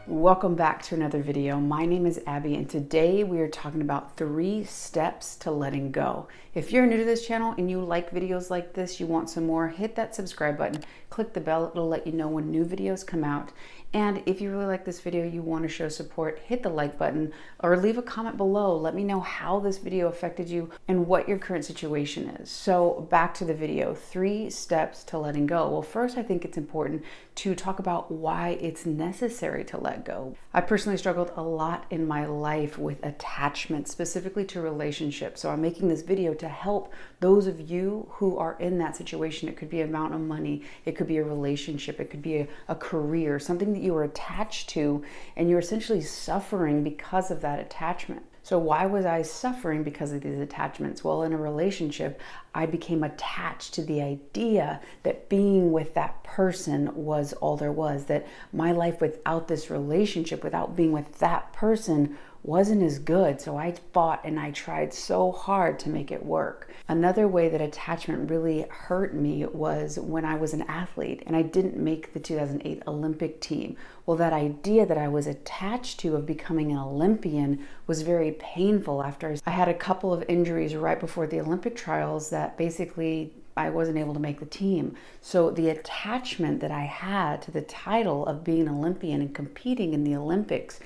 Welcome back to another video. My name is Abby and today we are talking about 3 steps to letting go. If you're new to this channel and you like videos like this, you want some more, hit that subscribe button, click the bell, it'll let you know when new videos come out. And if you really like this video, you want to show support, hit the like button or leave a comment below. Let me know how this video affected you and what your current situation is. So back to the video, 3 steps to letting go. Well, first, I think it's important to talk about why it's necessary to let go. I personally struggled a lot in my life with attachment, specifically to relationships. So I'm making this video to help those of you who are in that situation. It could be an amount of money, it could be a relationship, it could be a career, something that you are attached to and you're essentially suffering because of that attachment. So why was I suffering because of these attachments? Well, in a relationship, I became attached to the idea that being with that person was all there was, that my life without this relationship, without being with that person, wasn't as good. So I fought and I tried so hard to make it work. Another way that attachment really hurt me was when I was an athlete and I didn't make the 2008 Olympic team. Well, that idea that I was attached to of becoming an Olympian was very painful. After I had a couple of injuries right before the Olympic trials that basically I wasn't able to make the team. So the attachment that I had to the title of being an Olympian and competing in the Olympics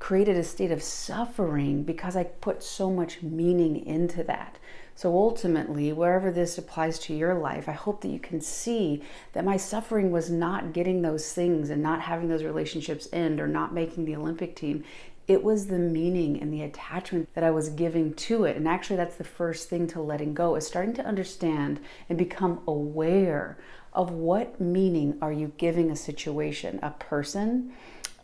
created a state of suffering because I put so much meaning into that. So ultimately, wherever this applies to your life, I hope that you can see that my suffering was not getting those things and not having those relationships end or not making the Olympic team. It was the meaning and the attachment that I was giving to it. And actually, that's the first thing to letting go, is starting to understand and become aware of what meaning are you giving a situation, a person,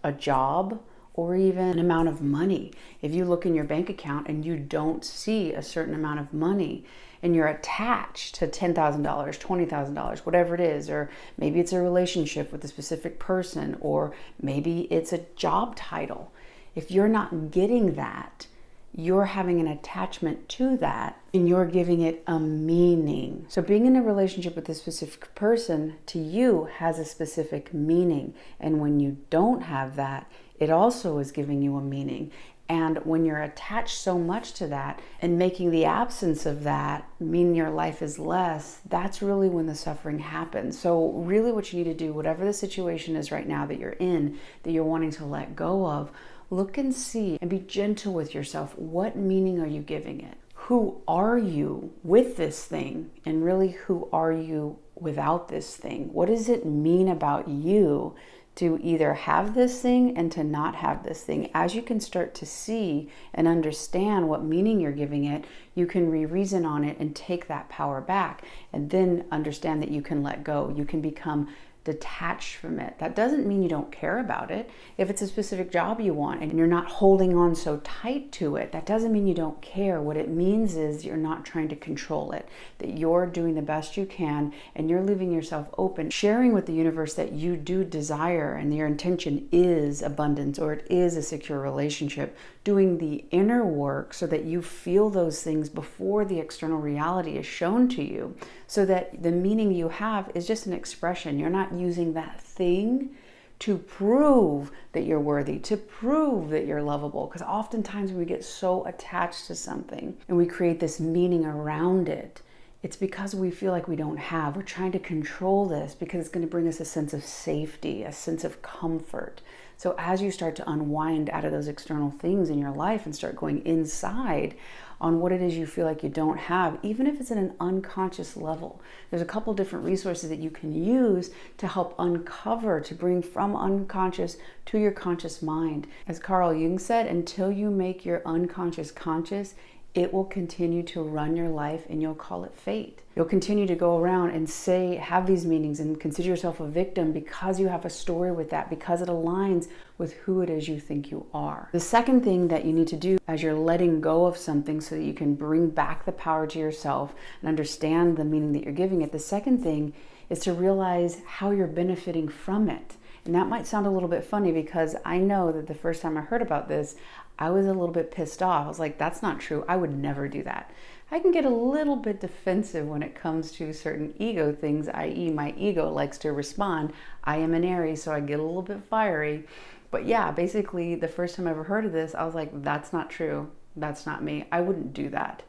a job, or even an amount of money. If you look in your bank account and you don't see a certain amount of money and you're attached to $10,000, $20,000, whatever it is, or maybe it's a relationship with a specific person, or maybe it's a job title. If you're not getting that, you're having an attachment to that and you're giving it a meaning. So being in a relationship with a specific person to you has a specific meaning. And when you don't have that, it also is giving you a meaning. And when you're attached so much to that and making the absence of that mean your life is less, that's really when the suffering happens. So really what you need to do, whatever the situation is right now that you're in, that you're wanting to let go of, look and see and be gentle with yourself. What meaning are you giving it? Who are you with this thing? And really, who are you without this thing? What does it mean about you to either have this thing and to not have this thing? As you can start to see and understand what meaning you're giving it, you can re-reason on it and take that power back, and then understand that you can let go. You can become detached from it. That doesn't mean you don't care about it. If it's a specific job you want and you're not holding on so tight to it, that doesn't mean you don't care. What it means is you're not trying to control it, that you're doing the best you can and you're leaving yourself open, sharing with the universe that you do desire and your intention is abundance or it is a secure relationship, doing the inner work so that you feel those things before the external reality is shown to you, so that the meaning you have is just an expression. You're not using that thing to prove that you're worthy, to prove that you're lovable. Because oftentimes when we get so attached to something and we create this meaning around it, it's because we feel like we don't have. We're trying to control this because it's going to bring us a sense of safety, a sense of comfort. So as you start to unwind out of those external things in your life and start going inside on what it is you feel like you don't have, even if it's at an unconscious level, there's a couple different resources that you can use to help uncover, to bring from unconscious to your conscious mind. As Carl Jung said, until you make your unconscious conscious, it will continue to run your life and you'll call it fate. You'll continue to go around and say, have these meanings and consider yourself a victim because you have a story with that, because it aligns with who it is you think you are. The second thing that you need to do as you're letting go of something so that you can bring back the power to yourself and understand the meaning that you're giving it, the second thing is to realize how you're benefiting from it. And that might sound a little bit funny because I know that the first time I heard about this, I was a little bit pissed off. I was like, that's not true. I would never do that. I can get a little bit defensive when it comes to certain ego things, i.e. my ego likes to respond. I am an Aries, so I get a little bit fiery. But yeah, basically the first time I ever heard of this, I was like, that's not true. That's not me. I wouldn't do that.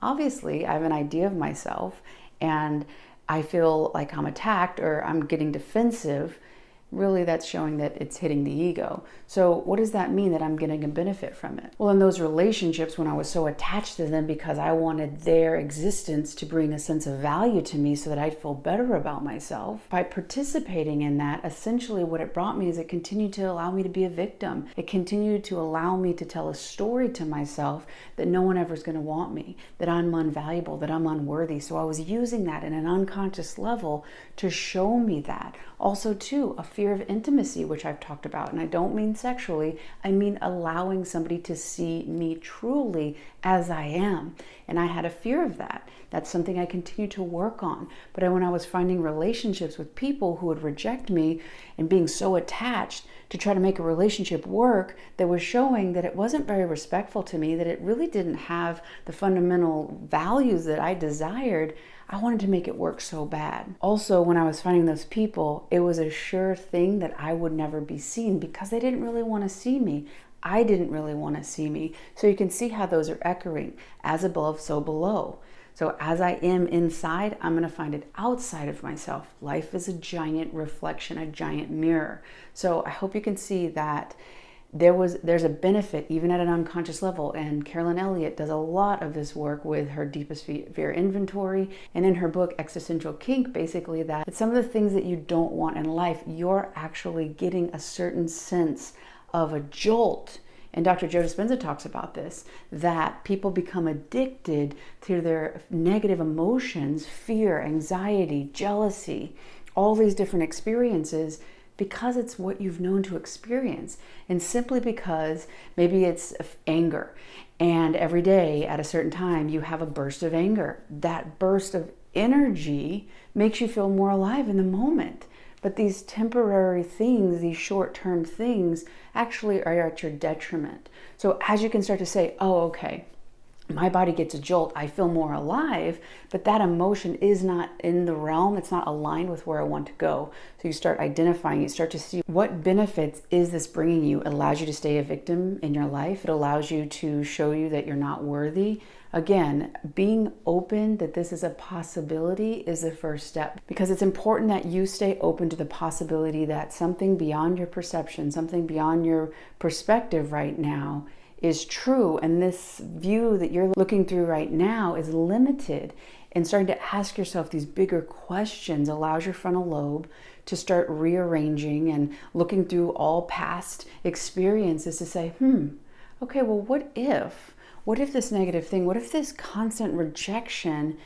Obviously, I have an idea of myself and I feel like I'm attacked or I'm getting defensive. Really, that's showing that it's hitting the ego. So what does that mean that I'm getting a benefit from it? Well, in those relationships, when I was so attached to them because I wanted their existence to bring a sense of value to me so that I'd feel better about myself, by participating in that, essentially what it brought me is it continued to allow me to be a victim. It continued to allow me to tell a story to myself that no one ever is going to want me, that I'm unvaluable, that I'm unworthy. So I was using that in an unconscious level to show me that. Also, too, a fear of intimacy, which I've talked about, and I don't mean sexually, I mean allowing somebody to see me truly as I am. And I had a fear of that. That's something I continue to work on. But when I was finding relationships with people who would reject me and being so attached to try to make a relationship work, that was showing that it wasn't very respectful to me, that it really didn't have the fundamental values that I desired, I wanted to make it work so bad. Also, when I was finding those people, it was a sure thing that I would never be seen because they didn't really want to see me. I didn't really want to see me. So you can see how those are echoing. As above, so below. So as I am inside, I'm going to find it outside of myself. Life is a giant reflection, a giant mirror. So I hope you can see that there's a benefit even at an unconscious level, and Carolyn Elliott does a lot of this work with her deepest fear inventory, and in her book Existential Kink, basically that some of the things that you don't want in life, you're actually getting a certain sense of a jolt. And Dr. Joe Dispenza talks about this, that people become addicted to their negative emotions, fear, anxiety, jealousy, all these different experiences, because it's what you've known to experience, and simply because maybe it's anger, and every day at a certain time you have a burst of anger. That burst of energy makes you feel more alive in the moment. But these temporary things, these short-term things, actually are at your detriment. So as you can start to say, oh, okay, my body gets a jolt, I feel more alive, but that emotion is not in the realm, it's not aligned with where I want to go. So you start identifying, you start to see what benefits is this bringing you. It allows you to stay a victim in your life. It allows you to show you that you're not worthy. Again, being open that this is a possibility is the first step, because it's important that you stay open to the possibility that something beyond your perception, something beyond your perspective right now is true, and this view that you're looking through right now is limited. And starting to ask yourself these bigger questions allows your frontal lobe to start rearranging and looking through all past experiences to say, okay, well, what if this negative thing, what if this constant rejection,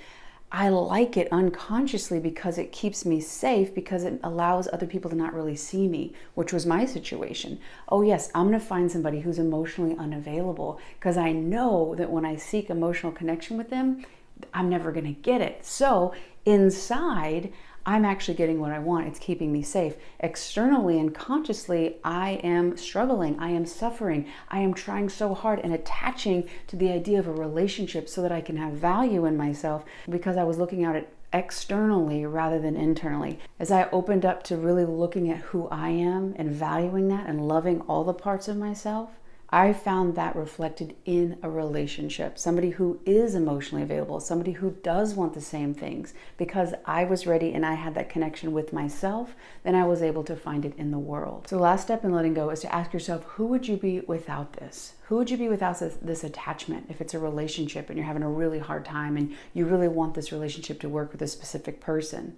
I like it unconsciously because it keeps me safe, because it allows other people to not really see me, which was my situation. Oh yes, I'm going to find somebody who's emotionally unavailable because I know that when I seek emotional connection with them, I'm never going to get it. So inside, I'm actually getting what I want. It's keeping me safe. Externally and consciously, I am struggling. I am suffering. I am trying so hard and attaching to the idea of a relationship so that I can have value in myself, because I was looking at it externally rather than internally. As I opened up to really looking at who I am and valuing that and loving all the parts of myself, I found that reflected in a relationship. Somebody who is emotionally available, somebody who does want the same things. Because I was ready and I had that connection with myself, then I was able to find it in the world. So the last step in letting go is to ask yourself, who would you be without this? Who would you be without this attachment? If it's a relationship and you're having a really hard time and you really want this relationship to work with a specific person,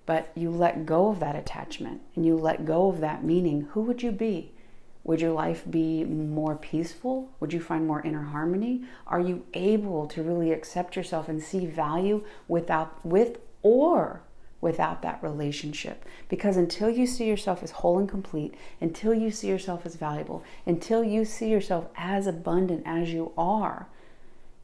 but you let go of that attachment and you let go of that meaning, who would you be? Would your life be more peaceful? Would you find more inner harmony? Are you able to really accept yourself and see value with or without that relationship? Because until you see yourself as whole and complete, until you see yourself as valuable, until you see yourself as abundant as you are,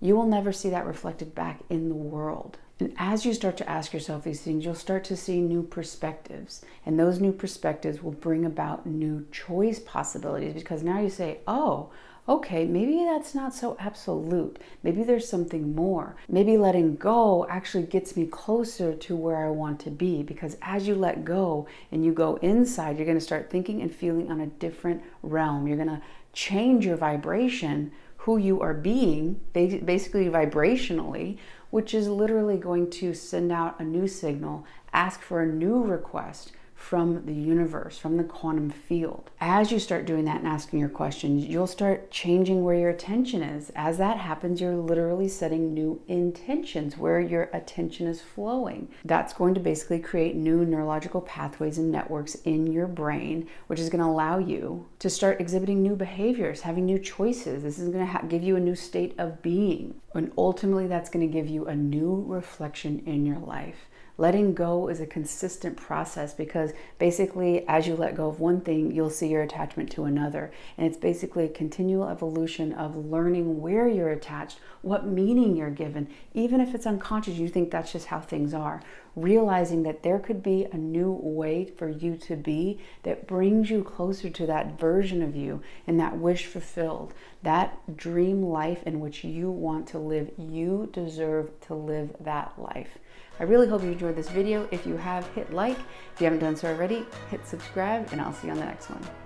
you will never see that reflected back in the world. And as you start to ask yourself these things, you'll start to see new perspectives. And those new perspectives will bring about new choice possibilities, because now you say, oh, okay, maybe that's not so absolute. Maybe there's something more. Maybe letting go actually gets me closer to where I want to be, because as you let go and you go inside, you're going to start thinking and feeling on a different realm. You're going to change your vibration, who you are being, basically vibrationally, which is literally going to send out a new signal, ask for a new request from the universe, from the quantum field. As you start doing that and asking your questions, you'll start changing where your attention is. As that happens, you're literally setting new intentions where your attention is flowing. That's going to basically create new neurological pathways and networks in your brain, which is going to allow you to start exhibiting new behaviors, having new choices. This is going to give you a new state of being. And ultimately, that's going to give you a new reflection in your life. Letting go is a consistent process, because basically as you let go of one thing, you'll see your attachment to another. And it's basically a continual evolution of learning where you're attached, what meaning you're given. Even if it's unconscious, you think that's just how things are. Realizing that there could be a new way for you to be that brings you closer to that version of you and that wish fulfilled, that dream life in which you want to live. You deserve to live that life. I really hope you enjoyed this video. If you have, hit like. If you haven't done so already, hit subscribe, and I'll see you on the next one.